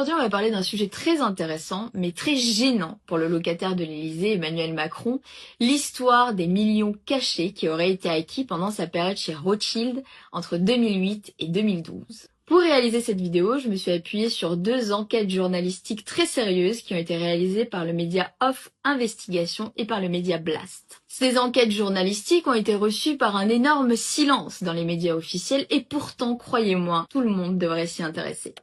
Aujourd'hui, on va parler d'un sujet très intéressant, mais très gênant pour le locataire de l'Élysée, Emmanuel Macron, l'histoire des millions cachés qui auraient été acquis pendant sa période chez Rothschild entre 2008 et 2012. Pour réaliser cette vidéo, je me suis appuyée sur 2 enquêtes journalistiques très sérieuses qui ont été réalisées par le média Off Investigation et par le média Blast. Ces enquêtes journalistiques ont été reçues par un énorme silence dans les médias officiels et pourtant, croyez-moi, tout le monde devrait s'y intéresser.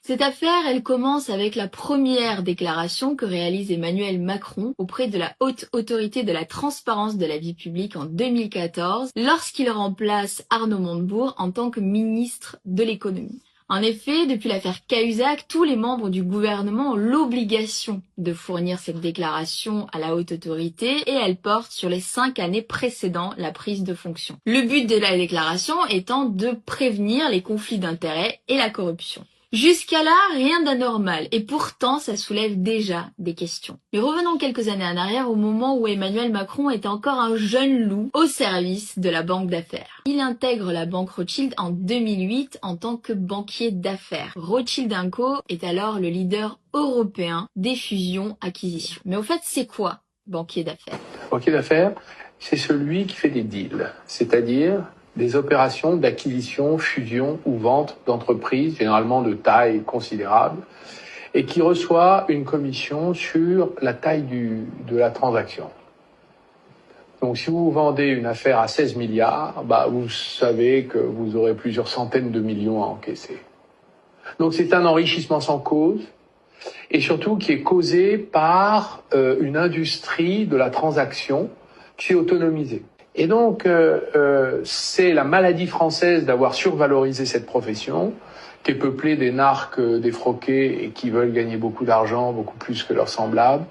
Cette affaire, elle commence avec la première déclaration que réalise Emmanuel Macron auprès de la Haute Autorité de la Transparence de la Vie Publique en 2014, lorsqu'il remplace Arnaud Montebourg en tant que ministre de l'Économie. En effet, depuis l'affaire Cahuzac, tous les membres du gouvernement ont l'obligation de fournir cette déclaration à la Haute Autorité et elle porte sur les 5 années précédant la prise de fonction. Le but de la déclaration étant de prévenir les conflits d'intérêts et la corruption. Jusqu'à là, rien d'anormal, et pourtant ça soulève déjà des questions. Mais revenons quelques années en arrière au moment où Emmanuel Macron est encore un jeune loup au service de la banque d'affaires. Il intègre la banque Rothschild en 2008 en tant que banquier d'affaires. Rothschild & Co est alors le leader européen des fusions-acquisitions. Mais au fait, c'est quoi, banquier d'affaires? Banquier d'affaires, c'est celui qui fait des deals, c'est-à-dire des opérations d'acquisition, fusion ou vente d'entreprises, généralement de taille considérable, et qui reçoit une commission sur la taille de la transaction. Donc si vous vendez une affaire à 16 milliards, vous savez que vous aurez plusieurs centaines de millions à encaisser. Donc c'est un enrichissement sans cause, et surtout qui est causé par une industrie de la transaction qui est autonomisée. Et donc, c'est la maladie française d'avoir survalorisé cette profession, qui est peuplée des narcs défroqués et qui veulent gagner beaucoup d'argent, beaucoup plus que leurs semblables,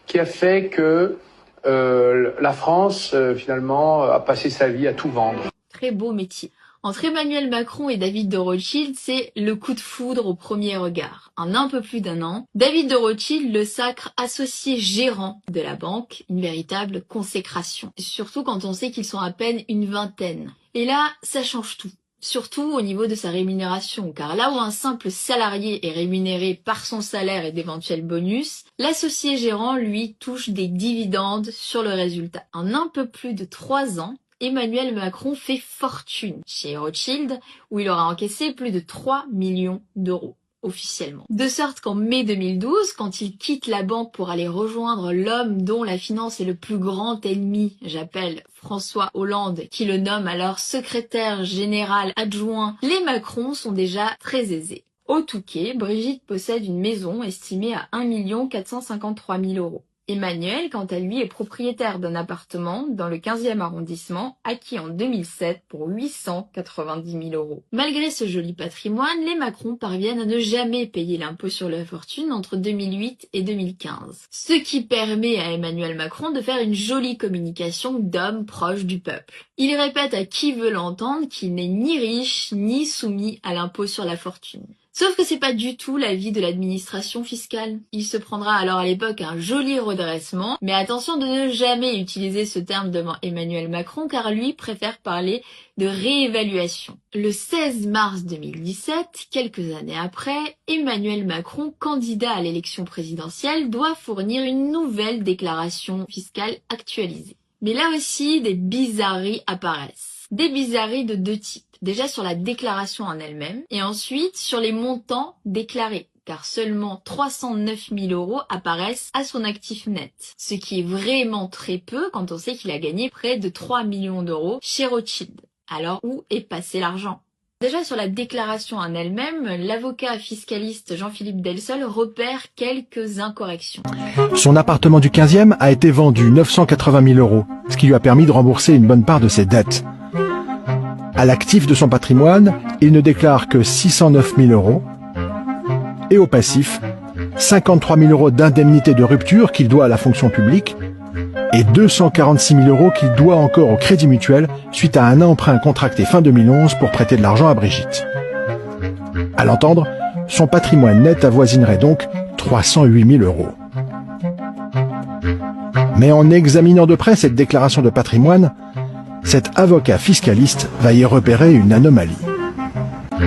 qui a fait que la France, finalement, a passé sa vie à tout vendre. Très beau métier. Entre Emmanuel Macron et David de Rothschild, c'est le coup de foudre au premier regard. En un peu plus d'1 an, David de Rothschild le sacre associé gérant de la banque, une véritable consécration. Surtout quand on sait qu'ils sont à peine une vingtaine. Et là, ça change tout. Surtout au niveau de sa rémunération, car là où un simple salarié est rémunéré par son salaire et d'éventuels bonus, l'associé gérant, lui, touche des dividendes sur le résultat. En un peu plus de 3 ans, Emmanuel Macron fait fortune chez Rothschild, où il aura encaissé plus de 3 millions d'euros, officiellement. De sorte qu'en mai 2012, quand il quitte la banque pour aller rejoindre l'homme dont la finance est le plus grand ennemi, j'appelle François Hollande, qui le nomme alors secrétaire général adjoint, les Macron sont déjà très aisés. Au Touquet, Brigitte possède une maison estimée à 1 453 000 euros. Emmanuel, quant à lui, est propriétaire d'un appartement dans le 15e arrondissement, acquis en 2007 pour 890 000 euros. Malgré ce joli patrimoine, les Macron parviennent à ne jamais payer l'impôt sur la fortune entre 2008 et 2015. Ce qui permet à Emmanuel Macron de faire une jolie communication d'homme proche du peuple. Il répète à qui veut l'entendre qu'il n'est ni riche ni soumis à l'impôt sur la fortune. Sauf que c'est pas du tout l'avis de l'administration fiscale. Il se prendra alors à l'époque un joli redressement, mais attention de ne jamais utiliser ce terme devant Emmanuel Macron car lui préfère parler de réévaluation. Le 16 mars 2017, quelques années après, Emmanuel Macron, candidat à l'élection présidentielle, doit fournir une nouvelle déclaration fiscale actualisée. Mais là aussi, des bizarreries apparaissent. Des bizarreries de 2 types. Déjà sur la déclaration en elle-même, et ensuite sur les montants déclarés, car seulement 309 000 euros apparaissent à son actif net. Ce qui est vraiment très peu quand on sait qu'il a gagné près de 3 millions d'euros chez Rothschild. Alors où est passé l'argent ? Déjà sur la déclaration en elle-même, l'avocat fiscaliste Jean-Philippe Delsol repère quelques incorrections. Son appartement du 15e a été vendu 980 000 euros, ce qui lui a permis de rembourser une bonne part de ses dettes. À l'actif de son patrimoine, il ne déclare que 609 000 euros. Et au passif, 53 000 euros d'indemnité de rupture qu'il doit à la fonction publique et 246 000 euros qu'il doit encore au Crédit Mutuel suite à un emprunt contracté fin 2011 pour prêter de l'argent à Brigitte. À l'entendre, son patrimoine net avoisinerait donc 308 000 euros. Mais en examinant de près cette déclaration de patrimoine, cet avocat fiscaliste va y repérer une anomalie.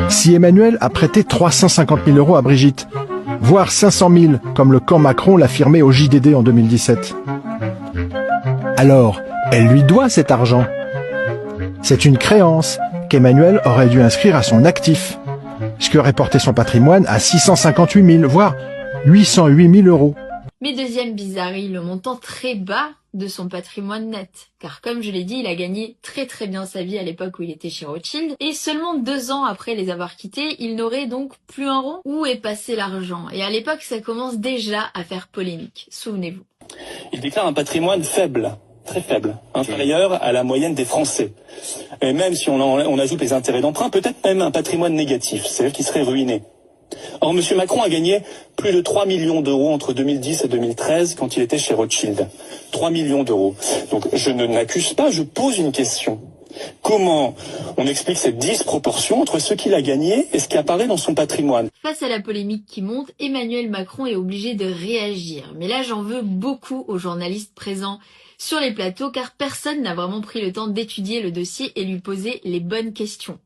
si Emmanuel a prêté 350 000 euros à Brigitte, voire 500 000 comme le camp Macron l'affirmait au JDD en 2017. Alors, elle lui doit cet argent. C'est une créance qu'Emmanuel aurait dû inscrire à son actif, ce qui aurait porté son patrimoine à 658 000, voire 808 000 euros. Mais deuxième bizarrerie, le montant très bas de son patrimoine net. Car comme je l'ai dit, il a gagné très bien sa vie à l'époque où il était chez Rothschild. Et seulement 2 ans après les avoir quittés, il n'aurait donc plus un rond. Où est passé l'argent? Et à l'époque, ça commence déjà à faire polémique. Souvenez-vous. Il déclare un patrimoine faible, très faible, inférieur à la moyenne des Français. Et même si on ajoute les intérêts d'emprunt, peut-être même un patrimoine négatif, c'est-à-dire qu'il serait ruiné. Or, M. Macron a gagné plus de 3 millions d'euros entre 2010 et 2013 quand il était chez Rothschild. 3 millions d'euros. Donc, je ne n'accuse pas, je pose une question. Comment on explique cette disproportion entre ce qu'il a gagné et ce qui apparaît dans son patrimoine? Face à la polémique qui monte, Emmanuel Macron est obligé de réagir. Mais là, j'en veux beaucoup aux journalistes présents sur les plateaux car personne n'a vraiment pris le temps d'étudier le dossier et lui poser les bonnes questions.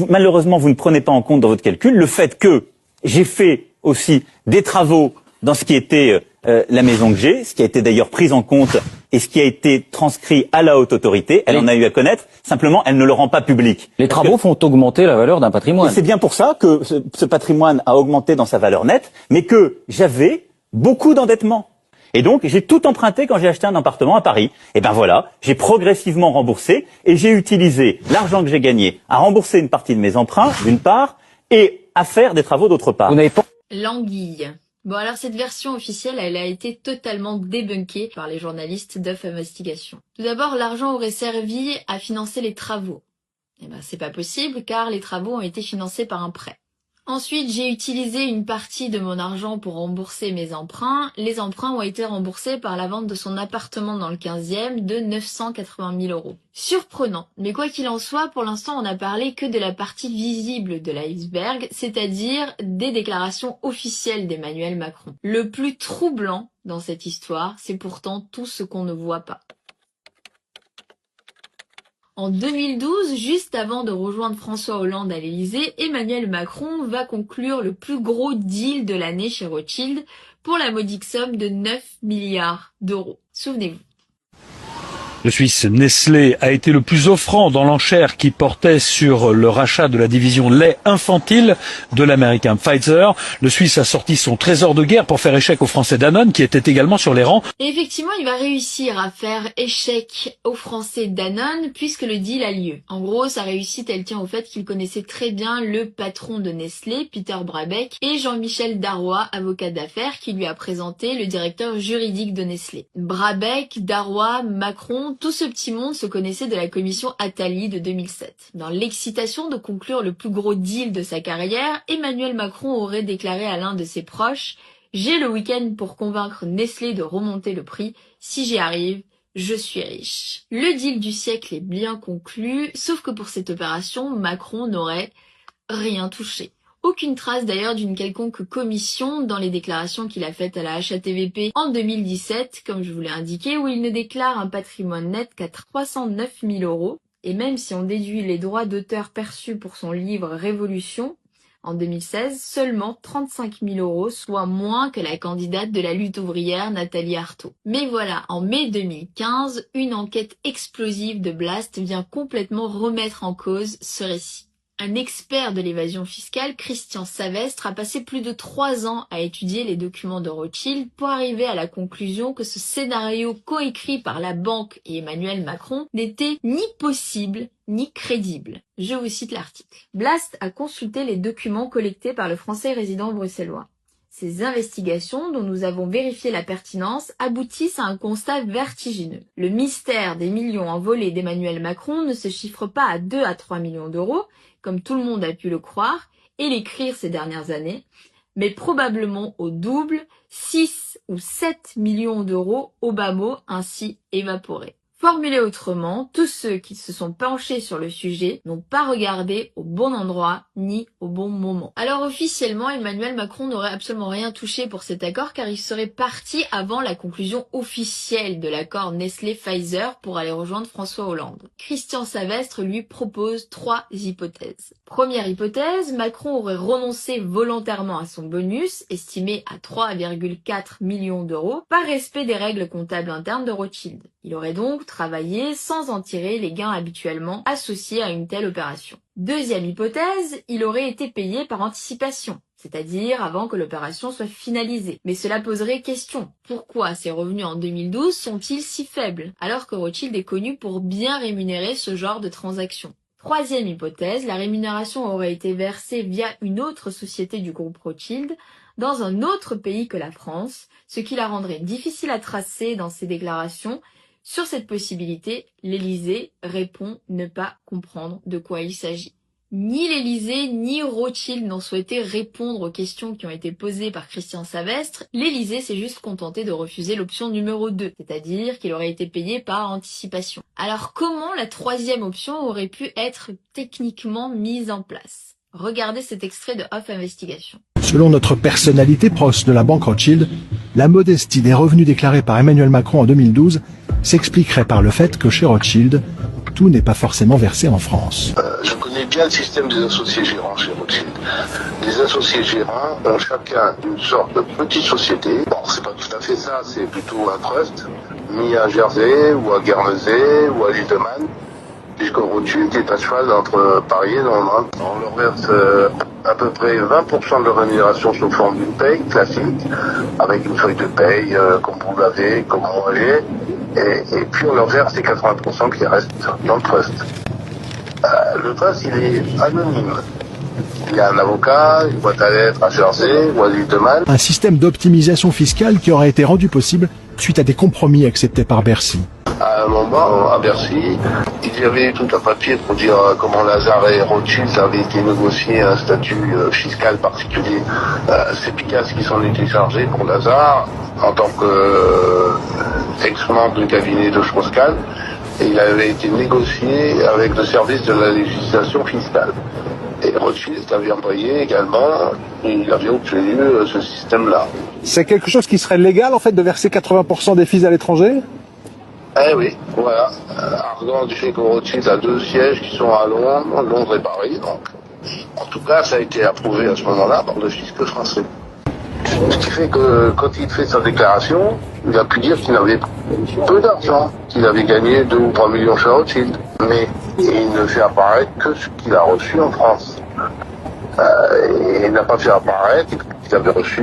Malheureusement, vous ne prenez pas en compte dans votre calcul le fait que j'ai fait aussi des travaux dans ce qui était la maison que j'ai, ce qui a été d'ailleurs pris en compte et ce qui a été transcrit à la haute autorité. Elle en a eu à connaître, simplement elle ne le rend pas public. Les travaux font augmenter la valeur d'un patrimoine. C'est bien pour ça que ce patrimoine a augmenté dans sa valeur nette, mais que j'avais beaucoup d'endettement. Et donc, j'ai tout emprunté quand j'ai acheté un appartement à Paris. Et ben voilà, j'ai progressivement remboursé et j'ai utilisé l'argent que j'ai gagné à rembourser une partie de mes emprunts, d'une part, et à faire des travaux d'autre part. Vous n'avez pas... L'anguille. Bon alors cette version officielle, elle a été totalement débunkée par les journalistes d'œuf Investigation. Tout d'abord, l'argent aurait servi à financer les travaux. Eh ben c'est pas possible car les travaux ont été financés par un prêt. Ensuite, j'ai utilisé une partie de mon argent pour rembourser mes emprunts. Les emprunts ont été remboursés par la vente de son appartement dans le 15e de 980 000 euros. Surprenant, mais quoi qu'il en soit, pour l'instant on n'a parlé que de la partie visible de l'iceberg, c'est-à-dire des déclarations officielles d'Emmanuel Macron. Le plus troublant dans cette histoire, c'est pourtant tout ce qu'on ne voit pas. En 2012, juste avant de rejoindre François Hollande à l'Élysée, Emmanuel Macron va conclure le plus gros deal de l'année chez Rothschild pour la modique somme de 9 milliards d'euros. Souvenez-vous. Le Suisse Nestlé a été le plus offrant dans l'enchère qui portait sur le rachat de la division lait infantile de l'américain Pfizer. Le Suisse a sorti son trésor de guerre pour faire échec au français Danone qui était également sur les rangs. Et effectivement, il va réussir à faire échec au français Danone puisque le deal a lieu. En gros, sa réussite, elle tient au fait qu'il connaissait très bien le patron de Nestlé, Peter Brabeck, et Jean-Michel Darrois, avocat d'affaires, qui lui a présenté le directeur juridique de Nestlé. Brabeck, Darrois, Macron, tout ce petit monde se connaissait de la commission Attali de 2007. Dans l'excitation de conclure le plus gros deal de sa carrière, Emmanuel Macron aurait déclaré à l'un de ses proches « J'ai le week-end pour convaincre Nestlé de remonter le prix. Si j'y arrive, je suis riche ». Le deal du siècle est bien conclu, sauf que pour cette opération, Macron n'aurait rien touché. Aucune trace d'ailleurs d'une quelconque commission dans les déclarations qu'il a faites à la HATVP en 2017, comme je vous l'ai indiqué, où il ne déclare un patrimoine net qu'à 309 000 euros. Et même si on déduit les droits d'auteur perçus pour son livre Révolution, en 2016, seulement 35 000 euros, soit moins que la candidate de la lutte ouvrière Nathalie Arthaud. Mais voilà, en mai 2015, une enquête explosive de Blast vient complètement remettre en cause ce récit. Un expert de l'évasion fiscale, Christian Savestre, a passé plus de 3 ans à étudier les documents de Rothschild pour arriver à la conclusion que ce scénario coécrit par la banque et Emmanuel Macron n'était ni possible ni crédible. Je vous cite l'article. Blast a consulté les documents collectés par le Français résident bruxellois. Ces investigations, dont nous avons vérifié la pertinence, aboutissent à un constat vertigineux. Le mystère des millions envolés d'Emmanuel Macron ne se chiffre pas à 2 à 3 millions d'euros, comme tout le monde a pu le croire et l'écrire ces dernières années, mais probablement au double, 6 ou 7 millions d'euros au bas mot ainsi évaporés. Formulé autrement, tous ceux qui se sont penchés sur le sujet n'ont pas regardé au bon endroit ni au bon moment. Alors officiellement, Emmanuel Macron n'aurait absolument rien touché pour cet accord car il serait parti avant la conclusion officielle de l'accord Nestlé-Pfizer pour aller rejoindre François Hollande. Christian Savestre lui propose 3 hypothèses. Première hypothèse, Macron aurait renoncé volontairement à son bonus, estimé à 3,4 millions d'euros, par respect des règles comptables internes de Rothschild. Il aurait donc travaillé sans en tirer les gains habituellement associés à une telle opération. Deuxième hypothèse, il aurait été payé par anticipation, c'est-à-dire avant que l'opération soit finalisée. Mais cela poserait question. Pourquoi ses revenus en 2012 sont-ils si faibles, alors que Rothschild est connu pour bien rémunérer ce genre de transactions? Troisième hypothèse, la rémunération aurait été versée via une autre société du groupe Rothschild dans un autre pays que la France, ce qui la rendrait difficile à tracer dans ses déclarations. Sur cette possibilité, l'Élysée répond ne pas comprendre de quoi il s'agit. Ni l'Élysée ni Rothschild n'ont souhaité répondre aux questions qui ont été posées par Christian Savestre. L'Élysée s'est juste contenté de refuser l'option numéro 2, c'est-à-dire qu'il aurait été payé par anticipation. Alors comment la troisième option aurait pu être techniquement mise en place? Regardez cet extrait de Off Investigation. Selon notre personnalité proche de la banque Rothschild, la modestie des revenus déclarés par Emmanuel Macron en 2012 s'expliquerait par le fait que chez Rothschild, tout n'est pas forcément versé en France. Je connais bien le système des associés gérants chez Rothschild. Les associés gérants ont chacun une sorte de petite société. Bon, c'est pas tout à fait ça, c'est plutôt un trust, mis à Jersey ou à Guernesey ou à l'île de Man, puisque Rothschild est à cheval entre Paris et Londres. On leur verse à peu près 20% de leur rémunération sous forme d'une paye classique, avec une feuille de paye comme vous l'avez, comme moi j'ai, et puis on leur verse les 80% qui restent dans le trust. Le trust, il est anonyme. Il y a un avocat, une boîte à lettres à Jersey ou à l'île de Man. Un système d'optimisation fiscale qui aurait été rendu possible suite à des compromis acceptés par Bercy. À un moment, à Bercy, il y avait tout un papier pour dire comment Lazare et Rothschild avaient été négociés un statut fiscal particulier. C'est Picasse qui s'en était chargé pour Lazare en tant qu'ex-membre du cabinet de Strauss-Kahn. Et il avait été négocié avec le service de la législation fiscale. Et Rothschild avait envoyé également, il avait obtenu ce système-là. C'est quelque chose qui serait légal en fait de verser 80% des fees à l'étranger? Eh oui, voilà. Arguant du fait que Rothschild a 2 sièges qui sont à Londres et Paris. Donc, en tout cas, ça a été approuvé à ce moment-là par le fisc français. Ce qui fait que quand il fait sa déclaration, il a pu dire qu'il avait peu d'argent, qu'il avait gagné 2 ou 3 millions chez Rothschild. Mais il ne fait apparaître que ce qu'il a reçu en France. Et il n'a pas fait apparaître qu'il avait reçu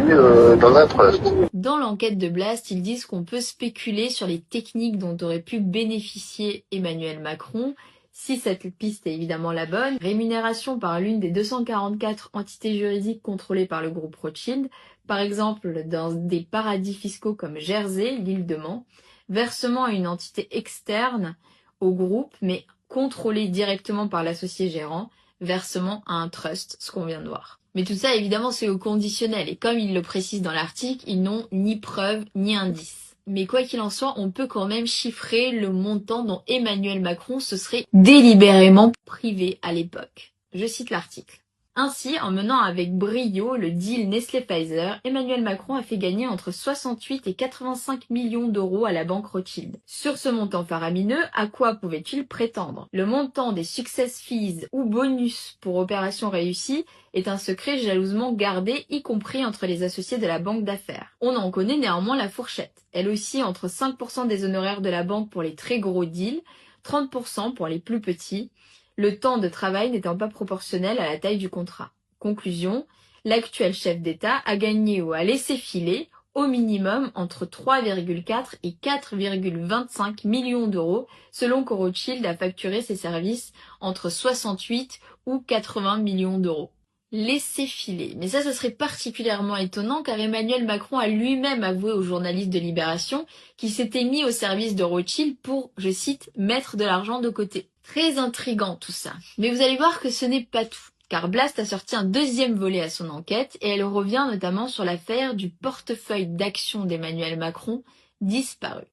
dans un trust. Dans l'enquête de Blast, ils disent qu'on peut spéculer sur les techniques dont aurait pu bénéficier Emmanuel Macron, si cette piste est évidemment la bonne. Rémunération par l'une des 244 entités juridiques contrôlées par le groupe Rothschild, par exemple dans des paradis fiscaux comme Jersey, l'île de Man, versement à une entité externe au groupe, mais contrôlée directement par l'associé gérant, versement à un trust, ce qu'on vient de voir. Mais tout ça, évidemment, c'est au conditionnel, et comme il le précise dans l'article, ils n'ont ni preuve ni indice. Mais quoi qu'il en soit, on peut quand même chiffrer le montant dont Emmanuel Macron se serait délibérément privé à l'époque. Je cite l'article. Ainsi, en menant avec brio le deal Nestlé-Pfizer, Emmanuel Macron a fait gagner entre 68 et 85 millions d'euros à la banque Rothschild. Sur ce montant faramineux, à quoi pouvait-il prétendre? Le montant des success fees ou bonus pour opération réussie est un secret jalousement gardé, y compris entre les associés de la banque d'affaires. On en connaît néanmoins la fourchette. Elle oscille entre 5% des honoraires de la banque pour les très gros deals, 30% pour les plus petits, le temps de travail n'étant pas proportionnel à la taille du contrat. Conclusion, l'actuel chef d'État a gagné ou a laissé filer au minimum entre 3,4 et 4,25 millions d'euros, selon que Rothschild a facturé ses services entre 68 ou 80 millions d'euros. Laisser filer. Mais ça, ce serait particulièrement étonnant car Emmanuel Macron a lui-même avoué aux journalistes de Libération qu'il s'était mis au service de Rothschild pour, je cite, mettre de l'argent de côté. Très intriguant tout ça. Mais vous allez voir que ce n'est pas tout. Car Blast a sorti un deuxième volet à son enquête et elle revient notamment sur l'affaire du portefeuille d'actions d'Emmanuel Macron disparu.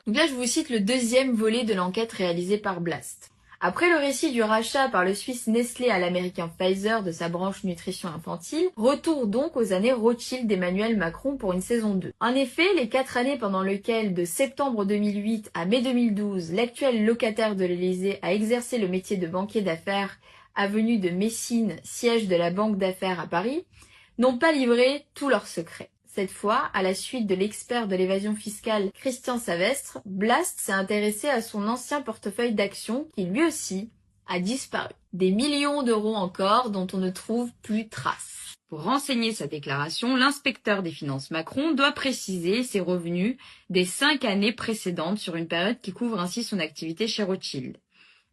Donc là, je vous cite le deuxième volet de l'enquête réalisée par Blast. Après le récit du rachat par le Suisse Nestlé à l'américain Pfizer de sa branche nutrition infantile, retour donc aux années Rothschild d'Emmanuel Macron pour une saison 2. En effet, les 4 années pendant lesquelles, de septembre 2008 à mai 2012, l'actuel locataire de l'Élysée a exercé le métier de banquier d'affaires avenue de Messine, siège de la banque d'affaires à Paris, n'ont pas livré tous leurs secrets. Cette fois, à la suite de l'expert de l'évasion fiscale Christian Savestre, Blast s'est intéressé à son ancien portefeuille d'actions qui lui aussi a disparu. Des millions d'euros encore dont on ne trouve plus trace. Pour renseigner sa déclaration, l'inspecteur des finances Macron doit préciser ses revenus des 5 années précédentes sur une période qui couvre ainsi son activité chez Rothschild.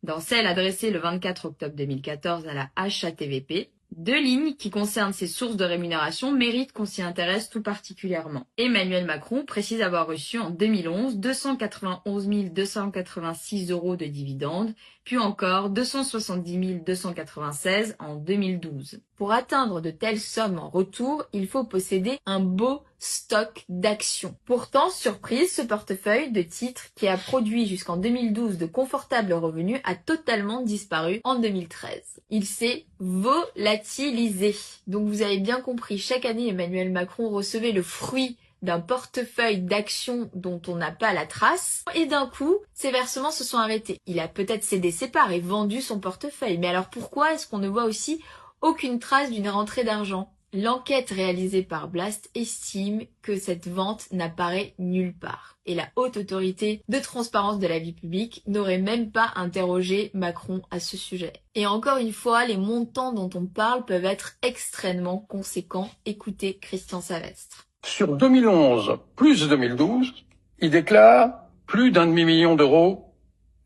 Dans celle adressée le 24 octobre 2014 à la HATVP, 2 lignes qui concernent ses sources de rémunération méritent qu'on s'y intéresse tout particulièrement. Emmanuel Macron précise avoir reçu en 2011 291 286 € de dividendes, puis encore 270 296 en 2012. Pour atteindre de telles sommes en retour, il faut posséder un beau stock d'actions. Pourtant, surprise, ce portefeuille de titres qui a produit jusqu'en 2012 de confortables revenus a totalement disparu en 2013. Il s'est volatilisé. Donc vous avez bien compris, chaque année Emmanuel Macron recevait le fruit d'un portefeuille d'actions dont on n'a pas la trace, et d'un coup, ses versements se sont arrêtés. Il a peut-être cédé ses parts et vendu son portefeuille, mais alors pourquoi est-ce qu'on ne voit aussi aucune trace d'une rentrée d'argent? L'enquête réalisée par Blast estime que cette vente n'apparaît nulle part. Et la haute autorité de transparence de la vie publique n'aurait même pas interrogé Macron à ce sujet. Et encore une fois, les montants dont on parle peuvent être extrêmement conséquents. Écoutez Christian Savestre. Sur 2011 plus 2012, il déclare plus d'1,5 million d'euros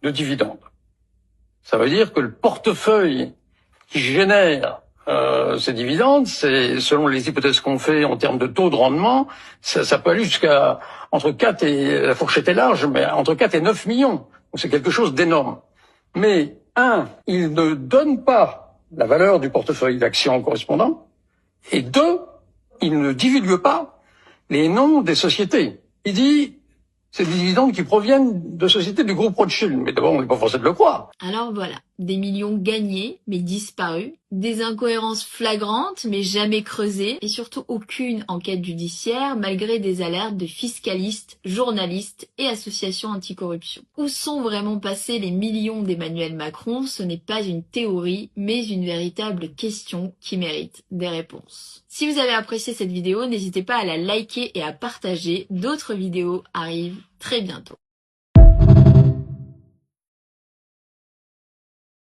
de dividendes. Ça veut dire que le portefeuille qui génère ces dividendes, c'est selon les hypothèses qu'on fait en termes de taux de rendement, ça peut aller jusqu'à entre 4 et la fourchette est large, mais entre 4 et 9 millions. Donc c'est quelque chose d'énorme. Mais il ne donne pas la valeur du portefeuille d'actions correspondant, et 2, il ne divulgue pas les noms des sociétés. Il dit c'est des dividendes qui proviennent de sociétés du groupe Rothschild. Mais d'abord, on n'est pas forcé de le croire. Alors voilà, des millions gagnés, mais disparus, des incohérences flagrantes, mais jamais creusées, et surtout aucune enquête judiciaire, malgré des alertes de fiscalistes, journalistes et associations anticorruption. Où sont vraiment passés les millions d'Emmanuel Macron? Ce n'est pas une théorie, mais une véritable question qui mérite des réponses. Si vous avez apprécié cette vidéo, n'hésitez pas à la liker et à partager. D'autres vidéos arrivent très bientôt.